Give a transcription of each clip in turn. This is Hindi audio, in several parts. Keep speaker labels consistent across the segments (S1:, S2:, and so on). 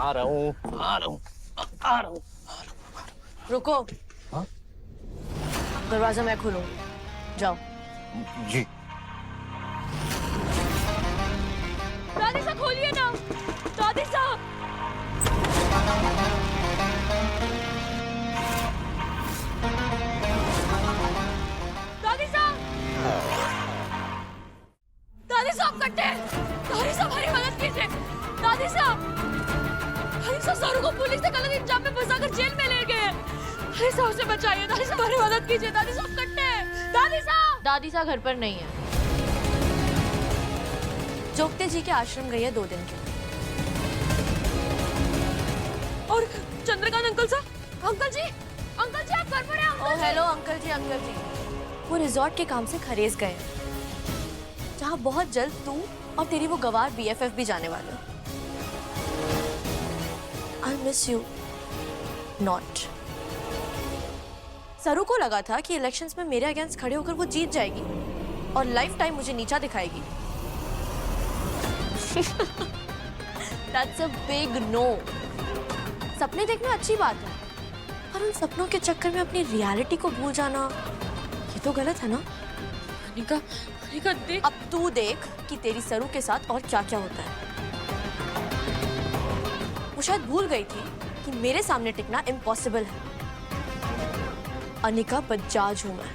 S1: आ रहा हूँ आ रहा हूँ आ रहा हूँ।
S2: रुको।
S1: हाँ?
S2: दरवाजा मैं खोलूंगी, जाओ।
S1: जी।
S2: दादी साहब खोलिए ना, दादी साहब। दादी साहब, दादी साहब कट्टे, दादी साहब हमारी मदद कीजिए। दादी साहब, दादी साहब सरू को पुलिस ने गलत इल्जाम में फंसाकर जेल में ले गए। दादी साहब उसे बचाइए, दादी साहब हमारी मदद कीजिए। दादी साहब कट्टे, दादी साहब। दादी साहब घर पर नहीं है, जोगते जी के आश्रम गई है 2 दिन के। और चंद्रकांत अंकल साहब, अंकल जी आप घर पर हैं? ओह हेलो अंकल जी, वो रिजॉर्ट के काम से खरेज गए, जहाँ बहुत जल्द तू और तेरी वो गवार BFF भी जाने वाले हो। I miss you not. सरू को लगा था कि इलेक्शंस में मेरे अगेंस्ट खड़े होकर वो जीत जाएगी और लाइफ टाइम मुझे नीचा दिखाएगी। That's a big no. सपने देखना अच्छी बात है, पर उन सपनों के चक्कर में अपनी रियलिटी को भूल जाना, ये तो गलत है ना? अनिका देख। अब तू देख कि तेरी सरू के साथ और क्या क्या होता है। वो शायद भूल गई थी कि मेरे सामने टिकना इम्पॉसिबल है। अनिका बजाज हूं मैं,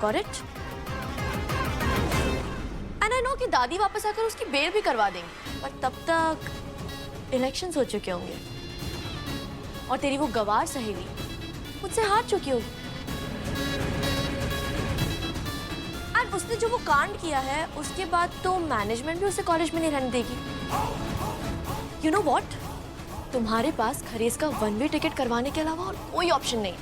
S2: got it? And I know कि दादी वापस आकर उसकी बेल भी करवा देंगी, पर तब तक इलेक्शंस हो चुके होंगे और तेरी वो गवार सहेली मुझसे हार चुकी होगी। एंड उसने जो वो कांड किया है, उसके बाद तो मैनेजमेंट भी उसे कॉलेज में नहीं रहने देगी। यू नो व्हाट, तुम्हारे पास खरेज का 1 वे टिकट करवाने के अलावा और कोई ऑप्शन नहीं।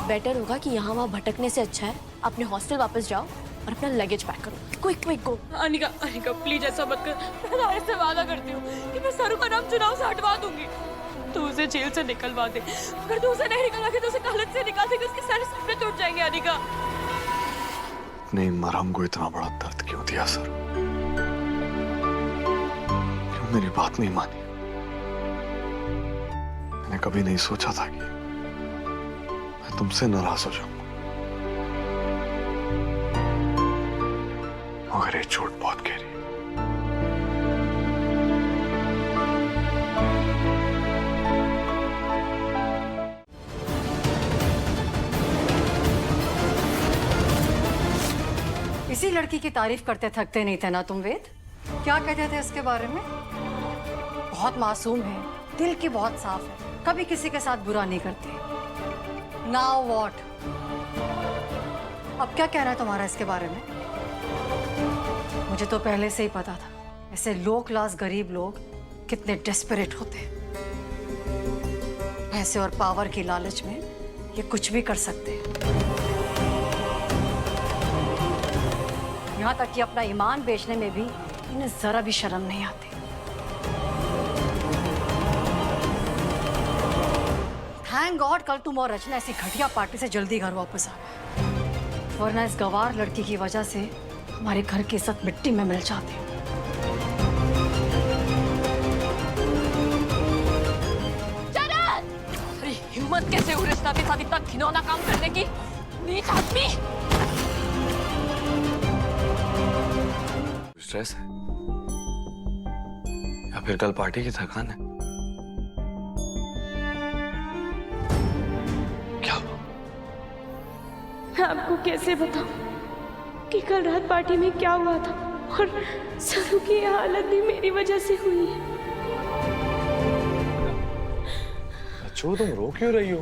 S2: बेटर होगा कि यहाँ वहाँ भटकने से अच्छा है अपने हॉस्टल वापस जाओ और अपना लगेज पैक करो। Quick go. अनिका प्लीज ऐसा मत कर। मैं ऐसे वादा करती हूँ कि मैं सरू का नाम चुनाव से हटवा दूंगी। तू उसे जेल से निकलवा दे। अगर तू उसे नहीं निकलवा के तो उसे कॉलेज से निकाल देगी, उसके सारे सपने टूट जाएंगे। अनिका,
S3: नहीं, मरहम को इतना बड़ा दर्द क्यों दिया सर? क्यों मेरी बात नहीं मानी? मैंने कभी नहीं सोचा था कि मैं तुमसे नाराज हो जाऊंगा, मगर ये झूठ बहुत गहरी है।
S4: इसी लड़की की तारीफ करते थकते नहीं थे ना तुम वेद? क्या कहते थे इसके बारे में? बहुत मासूम है, दिल की बहुत साफ है, कभी किसी के साथ बुरा नहीं करती। Now what? अब क्या कहना है तुम्हारा इसके बारे में? मुझे तो पहले से ही पता था ऐसे लो क्लास गरीब लोग कितने डेस्परेट होते हैं। पैसे और पावर की लालच में ये कुछ भी कर सकते हैं, यहाँ तक कि अपना ईमान बेचने में भी इन्हें जरा भी शर्म नहीं आती। थैंक गॉड कल तुम और रचना ऐसी घटिया पार्टी से जल्दी घर वापस आ गए, वरना इस गवार लड़की की वजह से हमारे घर की इज्जत मिट्टी में मिल जाती।
S2: अरे हिम्मत कैसे हुई रिश्ता के साथ इतना घिनौना काम करने की, नीच आदमी।
S3: स्ट्रेस है या फिर कल पार्टी की थकान है? क्या?
S5: मैं आपको कैसे बताऊं कि कल रात पार्टी में क्या हुआ था, और सरू की यह हालत भी मेरी वजह से हुई है।
S3: रचू, तुम रो क्यों रही हो?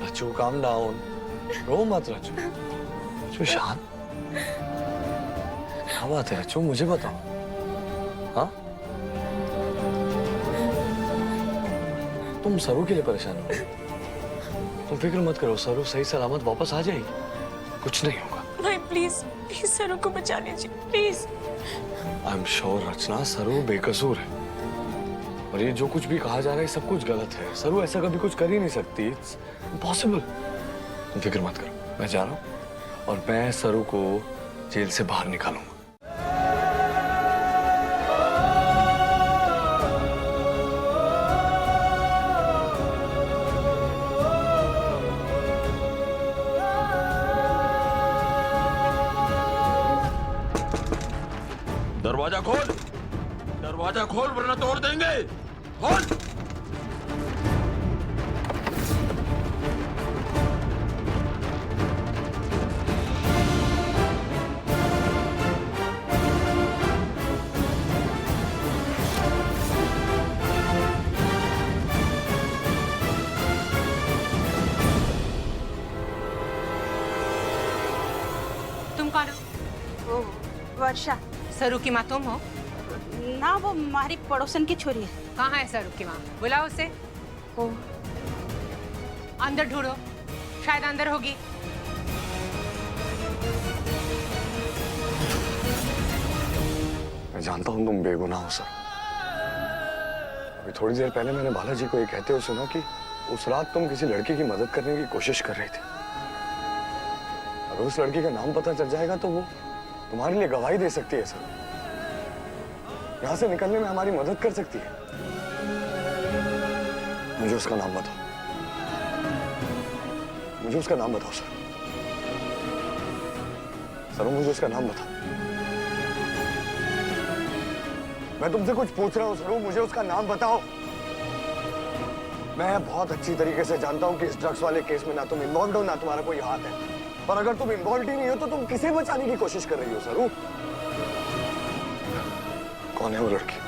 S3: रचू, काम डाउन, रो मत रचू। रचू शांत, क्या बात है रचू, मुझे बताओ। हाँ, तुम सरू के लिए परेशान हो? तुम फिक्र मत करो, सरू सही सलामत वापस आ जाएगी, कुछ नहीं होगा।
S5: नहीं, प्लीज सरू को बचा लीजिए, प्लीज।
S3: आई एम श्योर रचना, सरू बेकसूर है और ये जो कुछ भी कहा जा रहा है सब कुछ गलत है। सरू ऐसा कभी कुछ कर ही नहीं सकती, इट्स इम्पॉसिबल। तुम फिक्र मत करो, मैं जा रहा हूँ और मैं सरू को जेल से बाहर निकालूंगा। दरवाजा खोल, दरवाजा खोल वरना तोड़ देंगे। खोल।
S6: तुम कौन हो?
S7: वर्षा।
S6: सरू की माँ तुम हो?
S7: ना, वो हमारी पड़ोसन की छोरी है।
S6: कहाँ है सरू की माँ? बुलाओ उसे।
S7: ओ,
S6: अंदर ढूंढो, शायद अंदर होगी।
S3: मैं जानता हूं तुम बेगुनाह हो सर। अभी थोड़ी देर पहले मैंने बालाजी को ये कहते हुए सुना कि उस रात तुम किसी लड़की की मदद करने की कोशिश कर रही थी। अगर उस लड़की का नाम पता चल जाएगा तो वो तुम्हारे लिए गवाही दे सकती है सर। यहाँ से निकलने में हमारी मदद कर सकती है। मुझे उसका नाम बताओ, मुझे उसका नाम बताओ सर। सर मुझे उसका नाम बताओ। मैं तुमसे कुछ पूछ रहा हूँ सर, मुझे उसका नाम बताओ। मैं बहुत अच्छी तरीके से जानता हूँ कि इस ड्रग्स वाले केस में ना तुम इन्वॉल्व हो ना तुम्हारा कोई हाथ है। और अगर तुम इन्वॉल्व ही नहीं हो तो तुम किसे बचाने की कोशिश कर रही हो सरू? कौन है वो लड़की?